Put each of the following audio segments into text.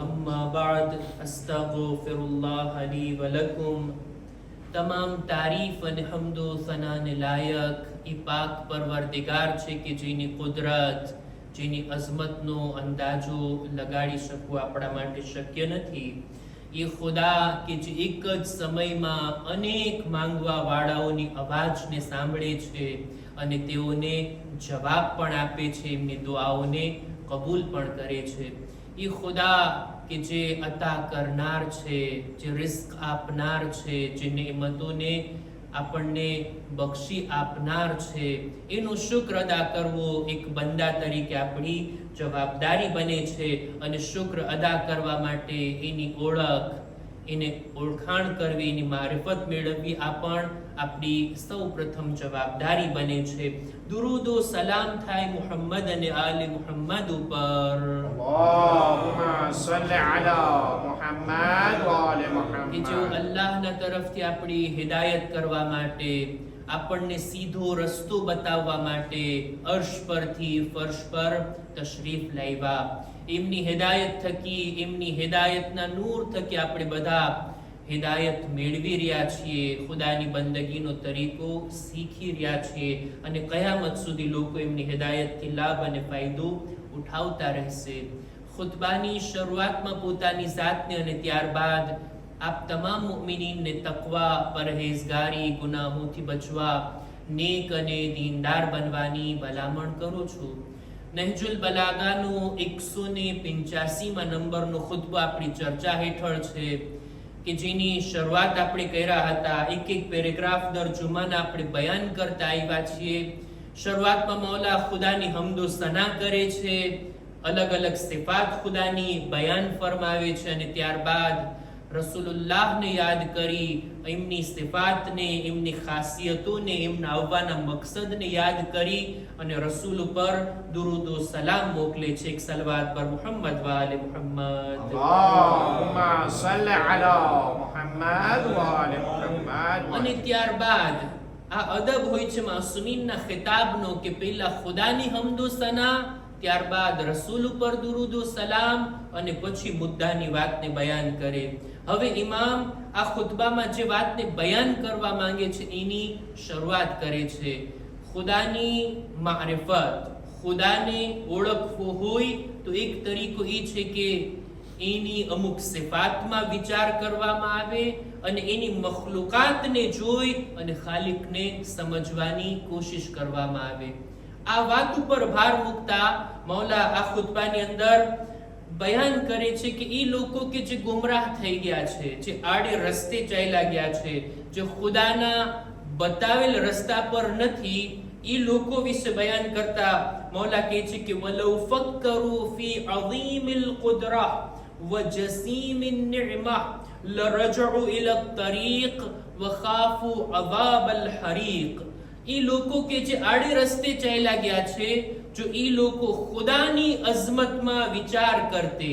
अम्मा बाद अस्तगफिरुल्लाह ली व लकुम। તમામ તારીફ અને હમદો સનાને લાયક એ પાક પરવરદિગાર છે કે જેની કુદરત, જેની અઝમતનો અંદાજો લગાડી શકવો આપણા માટે શક્ય નથી। એ ખુદા કે જે એક જ સમયમાં અનેક માંગવા વાળાઓની અવાજને સાંભળે છે અને તેઓને જવાબ પણ આપે છે, એમની દુઆઓને કબૂલ પણ કરે છે। એ ખુદા કે જે અતા કરનાર છે, જે રિસ્ક આપનાર છે, જે નેમતોને આપણને બક્ષી આપનાર છે, એનો શુક્ર અદા કરવો એક બંદા તરીકે આપણી જવાબદારી બને છે। અને શુક્ર અદા કરવા માટે એની ઓળખ, એને ઓળખાણ કરવી, એની મારિફત મેળવવી આ પણ આપણી સૌ પ્રથમ જવાબદારી બને છે। દુરૂદો સલામ થાય મુહમ્મદ અને આલે મુહમ્મદ ઉપર। અલ્લાહુમ્મા સલ્લિ અલા મુહમ્મદ વ આલે મુહમ્મદ। કે જેઓ અલ્લાહના તરફથી આપણી હિદાયત કરવા માટે, આપણને સીધો રસ્તો બતાવવા માટે અર્શ પરથી ફર્શ પર તશરીફ લાવ્યા। એમની હિદાયત થકી, એમની હિદાયતના નૂર થકી આપણે બધા હિદાયત મેળવી રહ્યા છીએ, ખુદાની બંદગીનો તરીકો શીખી રહ્યા છીએ અને કયામત સુધી લોકો એમની હિદાયતથી લાભ અને ફાયદો ઉઠાવતા રહેશે। ખુતબાની શરૂઆતમાં પોતાની જાતને અને ત્યારબાદ આપ તમામ મુમિનીનને તકવા, પરહેઝગારી, ગુનાહોથી બચવા, નેક અને દીનદાર બનવાની ભલામણ કરું છું। નહજુલ બલાગાનો 185માં નંબરનો ખુતબો આપણી ચર્ચા હેઠળ છે કે જેની શરૂઆત આપણે કર્યા હતા। એક એક પેરેગ્રાફ દર જુમાના આપણે બયાન કરતા આવ્યા છીએ। શરૂઆતમાં મૌલા ખુદાની હમદો સના કરે છે, અલગ અલગ સિફાત ખુદાની બયાન ફરમાવે છે અને ત્યારબાદ રસૂલુલ્લાહને યાદ કરી, એમની સિફાતને, એમની ખાસિયતોને, એમના આવવાના મકસદને યાદ કરી અને રસૂલ ઉપર દુરૂદો સલામ મોકલે છે। એક સલવાત પર મુહમ્મદ વ આલે મુહમ્મદ। અલ્લાહુમ્મા સલ્લિ અલા મુહમ્મદ વ આલે મુહમ્મદ। અને ત્યારબાદ આ અદબ હોય છે માસૂમીનના ખિતાબનો કે પહેલા ખુદાની હમદો સના, ત્યારબાદ રસૂલ ઉપર દુરૂદો સલામ અને પછી મુદ્દાની વાતને બયાન કરે। હવે ઇમામ આ ખુતબામાં જે વાતને બયાન કરવા માંગે છે એની શરૂઆત કરે છે। ખુદાની મારિફત, ખુદાને ઓળખવો હોય તો એક તરીકો એ છે કે એની અમુક સિફાતમાં વિચાર કરવામાં આવે અને એની મખલુકાતને જોઈ અને ખાલિકને સમજવાની કોશિશ કરવામાં આવે। આ વાત ઉપર ભાર મૂકતા મૌલા આ ખુતબાની અંદર બયાન કરે છે કે એ લોકો કે જે ગુમરાહ થઈ ગયા છે, જે આડે રસ્તે ચાલ્યા ગયા છે, જે ખુદાના બતાવેલ રસ્તા પર નથી, એ લોકો વિશે બયાન કરતા મૌલા કહે છે કે વલૌ ફક્કરુ ફી અઝીમિલ કુદરહ વ જસીમિન નિዕમહ લરજઉ ઇલા તરીક વ ખાફુ અઝાબલ હરીક। એ લોકો કે જે આડે રસ્તે ચાલ્યા ગયા છે, જો એ લોકો ખુદાની અઝમતમાં વિચાર કરતે,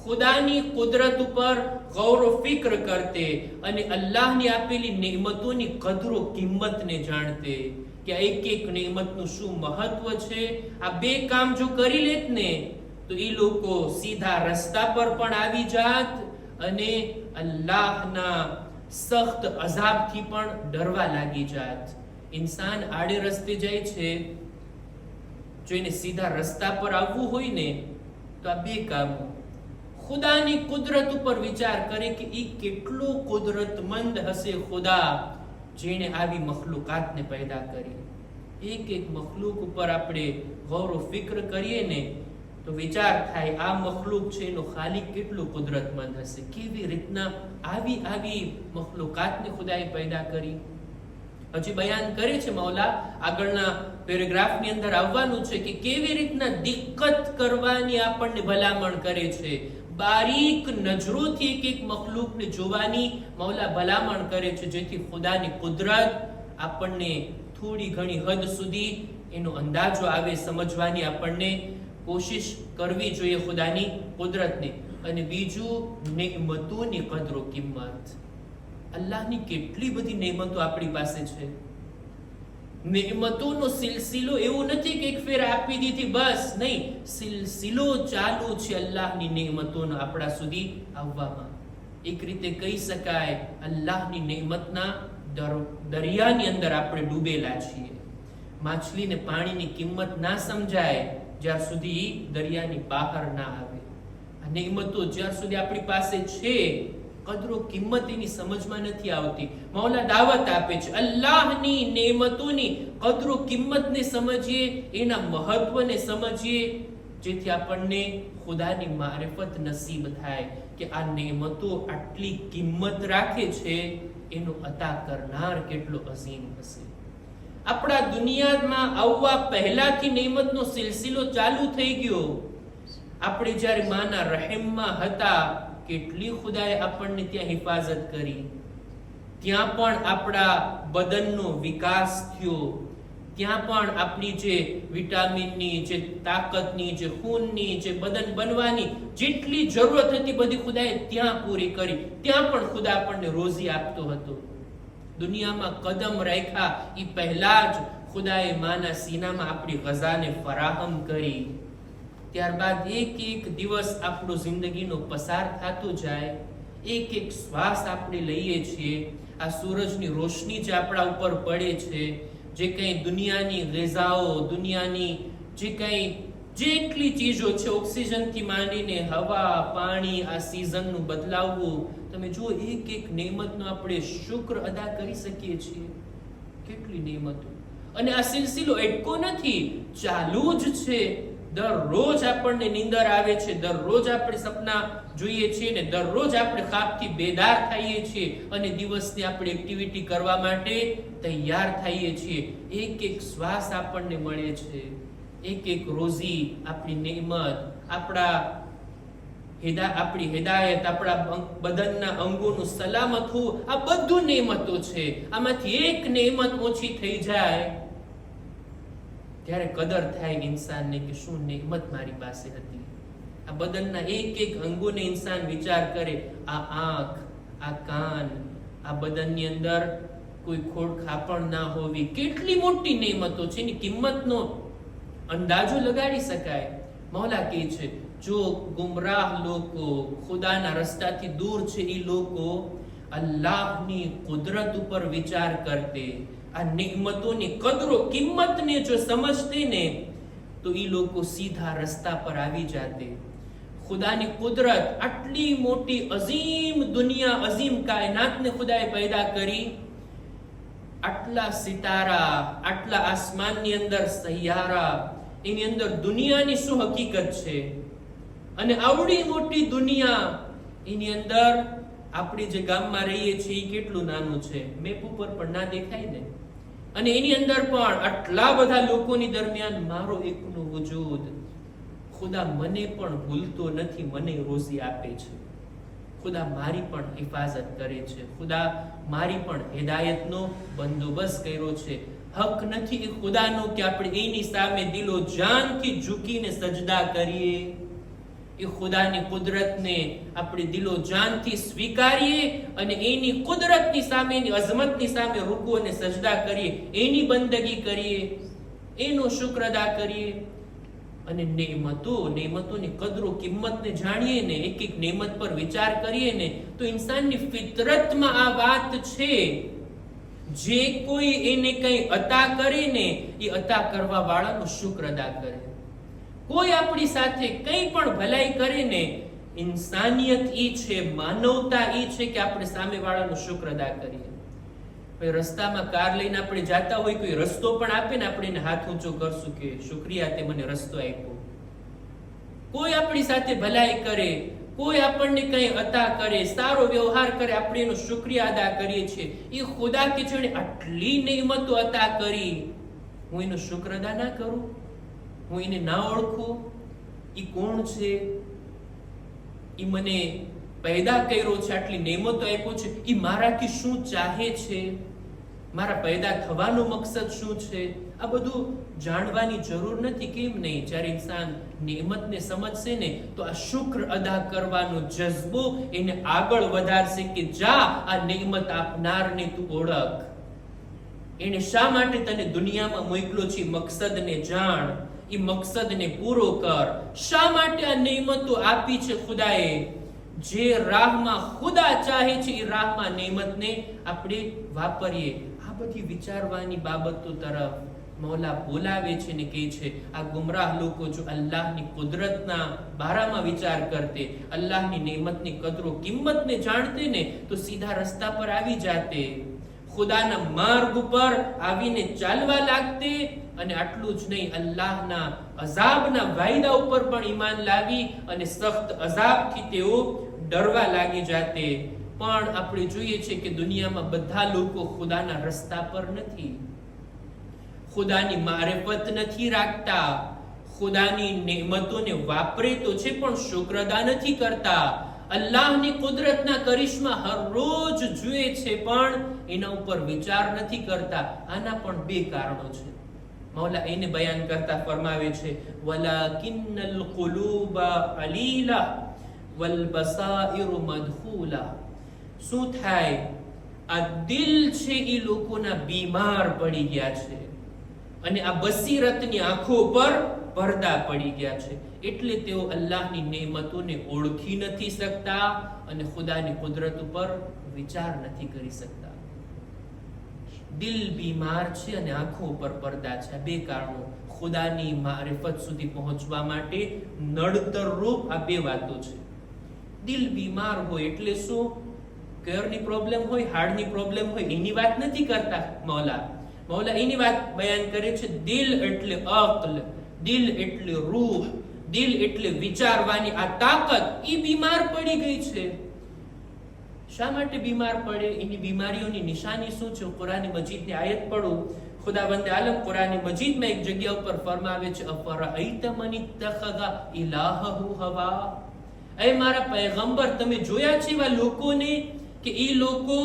ખુદાની કુદરત ઉપર ગૌર ફિક્ર કરતે અને અલ્લાહની આપેલી નેમતોની કદરો કિંમતને જાણતે કે એક એક નેમતનું શું મહત્વ છે, આ બે કામ જો કરી લેત ને તો એ લોકો સીધા રસ્તા પર પણ આવી જાત અને અલ્લાહના સખ્ત અઝાબથી પણ ડરવા લાગી જાત। ઇન્સાન આડે રસ્તે જાય છે, જો એને સીધા રસ્તા પર આવવું હોય ને તો આ બે કામો, ખુદાની કુદરત ઉપર વિચાર કરે કે એ કેટલો કુદરતમંદ હશે ખુદા જેણે આવી મખલુકાતને પેદા કરી। એક એક મખલુક ઉપર આપણે ગૌર ફિક્ર કરીએ ને તો વિચાર થાય આ મખલુક છે એનો ખાલિક કેટલો કુદરતમંદ હશે, કેવી રીતના આવી મખલુકાતને ખુદાએ પેદા કરી। હજી બયાન કરે છે મૌલા, આગળના પેરેગ્રાફની અંદર આવવાનું છે કે કેવી રીતના દિક્કત કરવાની આપણને ભલામણ કરે છે, બારીક નજરોથી એક એક મખલુકને જોવાની મૌલા ભલામણ કરે છે, જેથી ખુદાની કુદરત આપણને થોડી ઘણી હદ સુધી એનો અંદાજો આવે, સમજવાની આપણને કોશિશ કરવી જોઈએ ખુદાની કુદરતને। અને બીજું નેમતોની કદરો કિંમત, અલ્લાહની કેટલી બધી નેમતો આપણી પાસે છે। નેમતોનો સિલસિલો એવું નથી કે એક ફેર આપી દીધી બસ, નહીં, સિલસિલો ચાલુ છે અલ્લાહની નેમતોનો આપણા સુધી આવવામાં. એક રીતે કહી શકાય અલ્લાહની નેમતના દરિયાની અંદર આપણે ડૂબેલા છીએ. માછલીને પાણીની કિંમત ના સમજાય જ્યાં સુધી દરિયાની બહાર ના આવે. આ નેમતો જ્યાં સુધી આપણી પાસે છે, કદરો કિંમત એની સમજમાં નથી આવતી. મૌલા દાવત આપે છે અલ્લાહની નેમતોની કદરો કિંમતને સમજીએ, એના મહત્વને સમજીએ, જેથી આપણને ખુદાની મારિફત નસીબ થાય કે આ નેમતો આટલી કિંમત રાખે છે, એનો અતા કરનાર કેટલો અઝીમ હશે. આપણા દુનિયામાં આવવા પહેલાથી નેમતનો સિલસિલો ચાલુ થઈ ગયો. આપણે જ્યારે માના રહેમમાં હતા, કેટલી ખુદાએ આપણને ત્યાં હિફાજત કરી. ત્યાં પણ આપણા બદનનો વિકાસ થયો. ત્યાં પણ આપણી જે વિટામિનની, જે તાકાતની, જે ખૂનની, જે બદન બનવાની જેટલી જરૂરત હતી બધી ખુદાએ ત્યાં પૂરી કરી. ત્યાં પણ ખુદા આપણને રોઝી આપતો હતો. દુનિયામાં કદમ રાખ્યા એ પહેલા જ ખુદાએ માના સીનામાં આપણી ગઝાને ફરાહમ કરી. ત્યારબાદ એક એક દિવસ આપણો જિંદગીનો પસાર થતો જાય, એક એક શ્વાસ આપણે લઈએ છીએ. આ સૂરજની રોશની જે આપણા ઉપર પડે છે, જે કંઈ દુનિયાની ગિઝાઓ, દુનિયાની જે કંઈ જેટલી ચીજો છે, ઓક્સિજનથી માંડીને હવા, પાણી, આ સિઝનનું બદલાવવું, તમે જુઓ એક એક નેમતનો આપણે શુક્ર અદા કરી શકીએ છીએ. કેટલી નેમતો! અને આ સિલસિલો એટકો નથી, ચાલુ જ છે. દરરોજ આપણને નીંદર આવે છે, દરરોજ આપણે સપના જોઈએ છીએ ને દરરોજ આપણે ખાબથી બેદાર થઈએ છીએ અને દિવસની આપણે એક્ટિવિટી કરવા માટે તૈયાર થઈએ છીએ. એક એક શ્વાસ આપણને મળે છે, એક એક રોઝી, આપણી નેમત, આપણી હિદાયત, આપણા બદનના અંગોનું સલામત હોવું, આ બધું નેમતો છે. આમાંથી એક નેમત ઓછી થઈ જાય ત્યારે કદર થાય ઇન્સાનને કે શું નેમત મારી પાસે હતી. આ બદનના એક એક અંગોને ઇન્સાન વિચાર કરે, આ આંખ, આ કાન, આ બદનની અંદર કોઈ ખોડ ખાપણ ના હોવી, કેટલી મોટી નેમતો છે. એની કિંમતનો અંદાજો લગાડી શકાય. મૌલા કહે છે જો ગુમરાહ લોકો, ખુદાના રસ્તાથી દૂર છે, એ લોકો અલ્લાહની કુદરત ઉપર વિચાર કરતે, આ નિዕમતોની કદરો કિંમતને જો સમજતે ને, તો એ લોકો સીધા રસ્તા પર આવી જાતે. ખુદાની કુદરત, આટલી મોટી અઝીમ દુનિયા, અઝીમ કાયનાતને ખુદાએ પેદા કરી. આટલા સિતારા, આટલા આસમાનની અંદર સૈયારા, એની અંદર દુનિયાની શું હકીકત છે, અને આવડી મોટી દુનિયા, એની અંદર આપણે જે ગામમાં રહીએ છીએ એ કેટલું નાનું છે, મેપ ઉપર પણ ના દેખાય ને. અને એની અંદર પણ આટલા બધા લોકોની દરમિયાન મારો એકનો વજૂદ. ખુદા મને પણ ભૂલતો નથી, મને રોઝી આપે છે. ખુદા મારી પણ હિફાજત કરે છે. ખુદા મારી પણ હિદાયતનો બંદોબસ્ત કર્યો છે. હક નથી એ ખુદાનો કે આપણે એની સામે દિલો જાનથી ઝૂકીને સજદા કરીએ. એ ખુદાની કુદરતને આપણે દિલો જાનથી સ્વીકારીએ અને એની કુદરતની સામે, એની અઝમતની સામે રૂકુ અને સજદા કરીએ, એની બંદગી કરીએ, એનો શુક્ર અદા કરીએ. અને નેમતોની કદરો કિંમતને જાણીએ ને, એક એક નેમત પર વિચાર કરીએ ને, તો ઇન્સાનની ફિતરતમાં આ વાત છે. જે કોઈ એને કંઈ અતા કરે ને, એ અતા કરવા વાળાનો શુક્ર અદા કરે. કોઈ આપણી સાથે કંઈ પણ ભલાઈ કરે ને, ઇન્સાનિયત ઈ છે, માનવતા ઈ છે કે આપણે સામે વાળાનો શુક્ર અદા કરીએ. રસ્તામાં કાર લઈને આપણે જાતા હોય, કોઈ રસ્તો પણ આપે ને, આપણે એને હાથ ઊંચો કરશું કે શુક્રિયા, તે મને રસ્તો આપ્યો. કોઈ આપણી સાથે ભલાઈ કરે, કોઈ આપણને કંઈ અતા કરે, સારો વ્યવહાર કરે, આપણે એનો શુક્રિયા અદા કરીએ છીએ. એ ખુદા કે જેણે આટલી નિયમતો અતા કરી, હું એનો શુક્ર અદા ના કરું, હું એને ના ઓળખું, એ કોણ છે, એ મને પેદા કર્યો છે, આટલી નિયમતો આપ્યો છે, એ મારાથી શું ચાહે છે, મારા પેદા થવાનો મકસદ શું છે, આ બધું જાણવાની જરૂર નથી. કેમ નહીં? જ્યારે ઇન્સાન નિયમતને સમજશે ને, તો આ શુક્ર અદા કરવાનો જજ્બો એને આગળ વધારશે કે જા આ નિયમત આપનારને તું ઓળખ. એને શા માટે તને દુનિયામાં મોકલ્યો છે? મકસદને જાણ, એ મકસદને પૂરો કર. શા માટે આ નેમતો આપી છે ખુદાએ? જે રાહમાં ખુદા ચાહે છે એ રાહમાં નેમતને આપણે વાપરીએ. આ બધી વિચારવાની બાબતો તરફ મૌલા બોલાવે છે ને કહે છે આ ગુમરાહ લોકો જો અલ્લાહની કુદરતના બારામાં વિચાર કરતે, અલ્લાહની નેમતની કદરો કિંમતને જાણતે ને તો સીધા રસ્તા પર આવી જાતે, ખુદાના માર્ગ ઉપર આવીને ચાલવા લાગતે. અને આટલું જ નહીં, અલ્લાહના અઝાબના વાયદા ઉપર પણ ઈમાન લાવી અને સખ્ત અઝાબથી તેઓ ડરવા લાગી જાતે. પણ આપણે જોઈએ છે કે દુનિયામાં બધા લોકો ખુદાના રસ્તા પર નથી, ખુદાની મારિફત નથી રાખતા, ખુદાની નેમતોને વાપરે તો છે પણ શુક્ર અદા નથી કરતા. અલ્લાહની કુદરતના કરિશ્મા હર રોજ જુએ છે પણ એના ઉપર વિચાર નથી કરતા. આના પણ બે કારણો છે. મૌલા એને બયાન કરતા ફરમાવે છે વલાકિન્નલ કુલુબા અલીલા વલ બસાઇરુ મદખૂલા. શું થાય? આ દિલ છે એ લોકોના બીમાર પડી ગયા છે અને આ બસીરતની આંખો પર પડદા પડી ગયા છે, એટલે તેઓ અલ્લાહની નેમતોને ઓળખી નથી શકતા અને ખુદાની કુદરત ઉપર વિચાર નથી કરી શકતા. દિલ બીમાર છે અને આંખો ઉપર પડદા છે. આ બે કારણો ખુદાની મારિફત સુધી પહોંચવા માટે નડતર રૂપ આ બે વાતો છે. દિલ બીમાર હોય એટલે શું? કેરની પ્રોબ્લેમ હોય, હાર્ટની પ્રોબ્લેમ હોય, એની વાત નથી કરતા મૌલા એની વાત બયાન કરે છે. દિલ એટલે અક્લ, દિલ એટલે રૂહ, દિલ એટલે વિચારવાની આ તાકાત એ બીમાર પડી ગઈ છે. શા માટે બીમાર પડે? એની બીમારીઓની નિશાની શું છે? કુરાન મજીદની આયત પડો. ખુદાવંદ આલમ કુરાન મજીદમાં એક જગ્યા ઉપર ફરમાવે છે અફરાઈતા મન ઇત્તખઝા ઇલાહહુ હવા. એ મારા પૈગંબર, તમે જોયા છે એવા લોકોને કે એ લોકો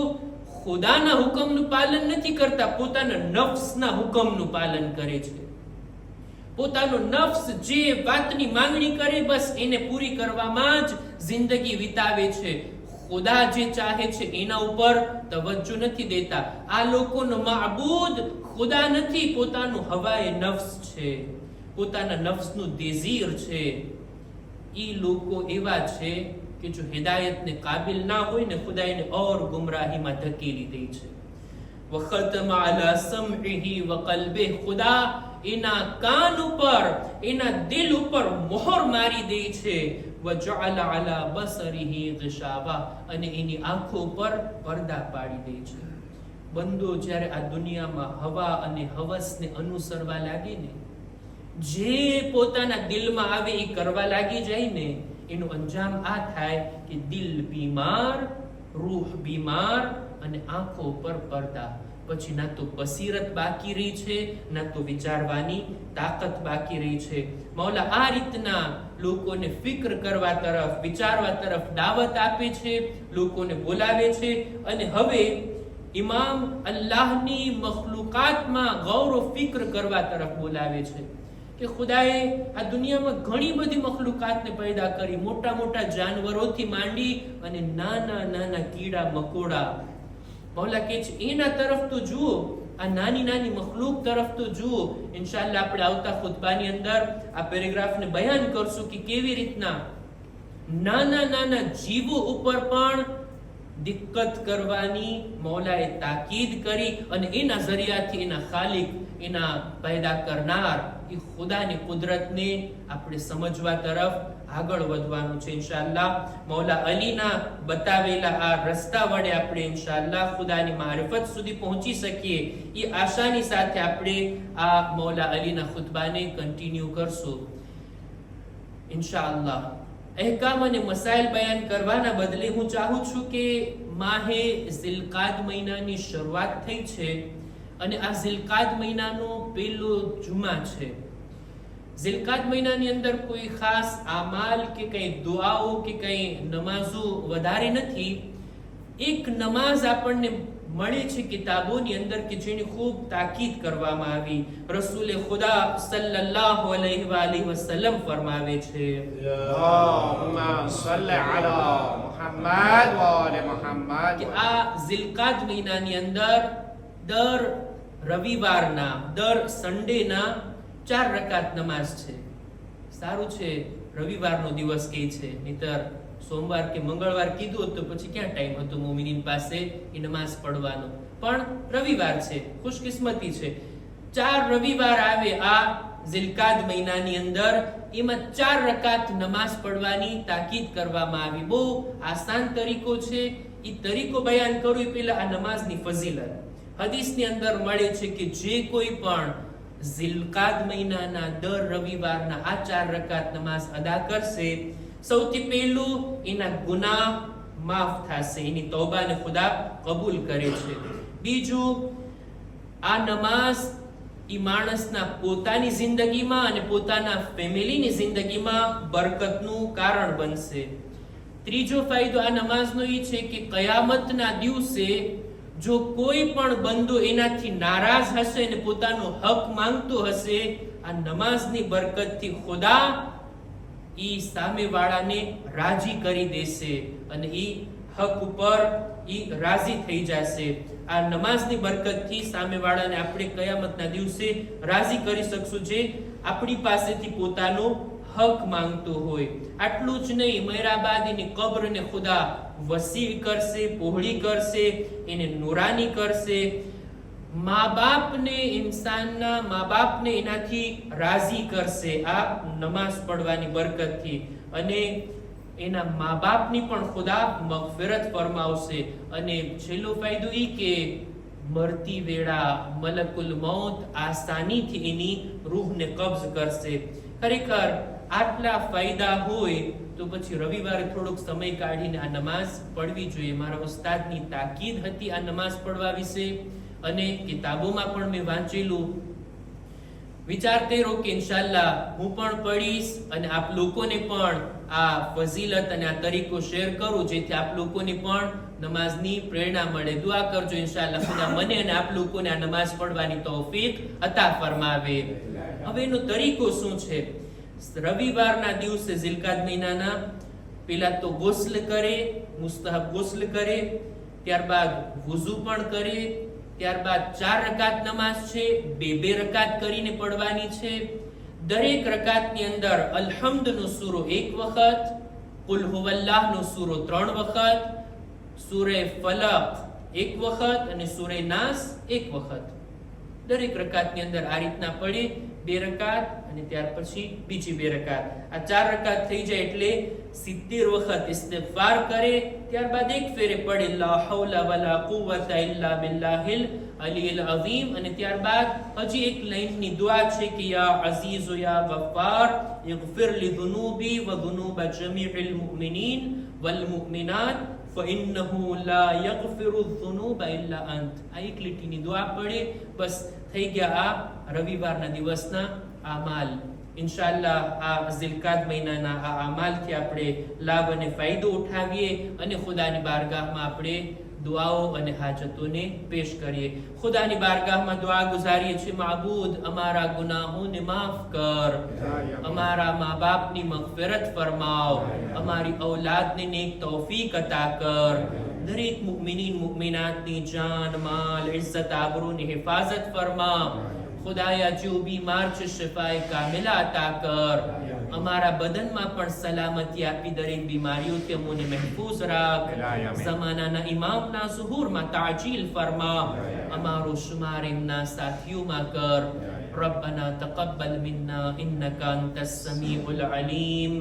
ખુદાના હુકમનું પાલન નથી કરતા, પોતાના નફ્સના હુકમનું પાલન કરે છે. પોતાનો નફ્સ જે વાતની માંગણી કરે બસ એને પૂરી કરવામાં જ જિંદગી વિતાવે છે. ખુદા જે ચાહે છે એના ઉપર તવજ્જો નથી દેતા. આ લોકોનો માબૂદ ખુદા નથી, પોતાનું હવાએ નફ્સ છે, પોતાના નફ્સનું દેઝીર છે. ઈ લોકો એવા છે કે જો હિદાયતને કાબિલ ના હોય ને ખુદા એને ઓર ગુમરાહીમાં ધકેલી દે છે. વખતમા અલા સમઇહી વકલ્બિહ, ખુદા એના કાન ઉપર, એના દિલ ઉપર મોહર મારી દે છે. વજઅલ અલા બસરિહી ગિશાવા, અને એની આંખો પર પડદા પાડી દે છે. બંદો જ્યારે આ દુનિયામાં હવા અને હવસને અનુસરવા લાગે ને, જે પોતાના દિલમાં આવે એ કરવા લાગી જાય ને, એનો અંજામ આ થાય કે દિલ બીમાર, રૂહ બીમાર અને આંખો પર પડદા. પછી ના તો બસીરત બાકી રહી છે, ના તો વિચારવાની તાકાત બાકી રહી છે. મૌલા આ રીતના લોકોને ફિક્ર કરવા તરફ, વિચારવા તરફ દાવત આપે છે, લોકોને બોલાવે છે. અને હવે ઇમામ અલ્લાહની મખલુકાતમાં ગૌર ફિક્ર કરવા તરફ બોલાવે છે કે ખુદાએ આ દુનિયામાં ઘણી બધી મખલુકાતને પેદા કરી, મોટા મોટા જાનવરોથી માંડી અને નાના નાના કીડા મકોડા. મૌલા કહે છે એના તરફ તો જુઓ, આ નાની નાની મખલૂક તરફ તો જુઓ. ઇન્શાઅલ્લાહ આપણે આવતા ખુતબાની અંદર આ પેરેગ્રાફને બયાન કરશું કે કેવી રીતના નાના નાના જીવો ઉપર પણ દિક્કત કરવાની મૌલાએ તાકીદ કરી અને એના જરિયાથી એના ખાલિક, એના પેદા કરનાર એ ખુદાની કુદરતને આપણે સમજવા તરફ આગળ વધવાનું છે. ઇન્શાઅલ્લાહ મૌલા અલીના બતાવેલા આ રસ્તા વડે આપણે ઇન્શાઅલ્લાહ ખુદાની મારિફત સુધી પહોંચી શકીએ એ આશાની સાથે આપણે આ મૌલા અલીના ખુતબાને કન્ટિન્યુ કરશું ઇન્શાઅલ્લાહ. અહેકામ અને મસાઇલ બયાન કરવાના બદલે હું ચાહું છું કે માહે ઝિલકાદ મહિનાની શરૂઆત થઈ છે અને આ ઝિલકાદ મહિનાનો પહેલો જુમા છે. ઝિલકાદ મહિનાની અંદર કોઈ ખાસ આમાલ કે કઈ દુઆઓ કે કઈ નમાઝો વધારે નથી. એક નમાઝ આપણને મળે છે કિતાબોની અંદર કે જેની ખૂબ તાકીદ કરવામાં આવી. રસૂલે ખુદા સલ્લલ્લાહુ અલૈહિ વાલિહી વસલ્લમ ફરમાવે છે અલ્લાહુમ્મા સલ્લી અલા મુહમ્મદ વ આલે મુહમ્મદ કે આ ઝિલકાદ મહિનાની અંદર દર રવિવારના દર સન્ડેના 4 રકાત નમાઝ છે. સારું છે રવિવારનો દિવસ કે છે, નહીતર સોમવાર કે મંગળવાર કીધું હોત તો પછી ક્યાં ટાઈમ હતો મોમિનીન પાસે એ નમાઝ પડવાનો. પણ રવિવાર છે, ખુશકિસ્મતી છે. 4 રવિવાર આવે આ ઝિલકાદ મહિનાની અંદર, એમાં 4 રકાત નમાઝ પડવાની તાકીદ કરવામાં આવી. બહુ આસાન તરીકો છે. એ તરીકો બયાન કરું એ પહેલા આ નમાઝની ફઝીલત હદીસની અંદર મળે છે કે જે કોઈ પણ ઝિલકાદ મહિનાના દર રવિવારના આ 4 રકાત નમાઝ અદા કરશે, સૌથી પહેલું એના ગુનાહ માફ થશે, એની તૌબાને ખુદા કબૂલ કરે છે. બીજું, આ નમાઝ ઈ માણસના પોતાની જિંદગીમાં અને પોતાના ફેમિલીની જિંદગીમાં બરકતનું કારણ બનશે. ત્રીજો ફાયદો આ નમાઝનો એ છે કે કયામતના દિવસે જો કોઈ પણ બંદો એનાથી નારાજ હશે અને પોતાનો હક માંગતો હશે, આ નમાઝની બરકતથી ખુદા ઈ સામેવાળાને રાજી કરી દેશે અને ઈ હક ઉપર ઈ રાજી થઈ જશે. આ નમાઝની બરકતથી સામેવાળાને આપણે કયામતના દિવસે રાજી કરી શકશું, જે આપણી પાસેથી પોતાનો હક માંગતો હોય. આટલું જ નહીં, મર્યા બાદ એની કબ્રને ખુદા વસી કરશે, પહોળી કરશે, એને નુરાની કરશે. મા બાપને એનાથી રાજી કરશે આ નમાઝ પડવાની બરકતથી, અને એના મા બાપની પણ ખુદા મગફિરત ફરમાવશે. અને છેલ્લો ફાયદો એ કે મરતી વેળા મલકુલ મૌત આસાનીથી એની રૂહને કબ્જ કરશે. ખરેખર આટલા ફાયદા હોય તો પછી રવિવારે થોડોક સમય કાઢીને આ નમાઝ પડવી જોઈએ. મારા ઉસ્તાદની તાકીદ હતી આ નમાઝ પડવા વિશે, અને કિતાબોમાં પણ મેં વાંચેલું. વિચાર કર્યો કે ઇન્શાલ્લાહ હું પણ પડીશ અને આપ લોકોને પણ આ ફઝીલત અને આ તરીકો શેર કરું, જેથી આપ લોકોને પણ નમાઝની પ્રેરણા મળે. દુઆ કરજો ઇન્શાલ્લાહ ખુદા મને અને આપ લોકોને આ નમાઝ પડવાની તૌફીક અતા ફરમાવે. હવે એનો તરીકો શું છે? રવિવારના દિવસે ઝિલકાદ મહિનાના પેલા તો ગુસ્લ કરે, મુસ્તહબ ગુસ્લ કરે, ત્યારબાદ વુઝુ પણ કરે, ત્યારબાદ 4 રકાત નમાઝ છે, 2 રકાત કરીને પડવાની છે. દરેક રકાતની અંદર અલ્હમ્દનો સૂરો 1 વખત, કુલ હુવલ્લાહનો સૂરો 3 વખત, સૂરે ફલક 1 વખત અને સૂરે નાસ 1 વખત. દરેક રકાતની અંદર આ રીતના પડે, 2 રકાત અને ત્યાર પછી બીજી 2 રકાત. આ 4 રકાત થઈ જાય એટલે 70 વખત ઇસ્તિગફાર કરે, ત્યારબાદ એક ફેરે પડે લા હૌલા વલા કુવ્વતા ઇલ્લા બિલ્લાહિલ અલીલ અઝીમ, અને ત્યારબાદ હજી એક લાઈનની દુઆ છે કે યા અઝીઝ યા ગફ્ફાર ઇગફિર લી ધુનૂબી વ ધુનૂબ જમીઇલ મુઅમિનીન વલ મુઅમિનાત ફઇન્નહુ લા યગફિરુ ધુનૂબ ઇલ્લા અંત. આ એક લીટીની દુઆ પડે, બસ થઈ ગયા આ રવિવારના દિવસના આમાલ. ઇન્શાઅલ્લાહ આ ઝિલકાદ મહિનાના આ આમાલથી આપણે લાભ અને ફાયદો ઉઠાવીએ અને ખુદાની બારગાહમાં આપણે દુઆઓ અને હાજતોને પેશ કરીએ. ખુદાની બારગાહમાં દુઆ ગુજારીએ છીએ, માબૂદ અમારા ગુનાહોને માફ કર, અમારા મા બાપની મગફિરત ફરમાવ, અમારી ઔલાદને નેક તૌફીક અતા કર, દરેક મુમિનીન મુમિનાતની જાન માલ ઇઝ્ઝત આબરૂની હિફાજત ફરમા. ખુદાયા જો બીમાર છે શિફાએ કામિલા અતા કર, અમારા બદનમાં પણ સલામતી આપી, દરેક બીમારીઓથી અમને મહેફૂઝ રાખ. ઝમાનાના ઇમામના ઝુહૂરમાં તાજીલ ફરમા, અમારો શુમાર એમના સાથીઓમાં કર. ربنا تقبل منا إنك أنت السميع العليم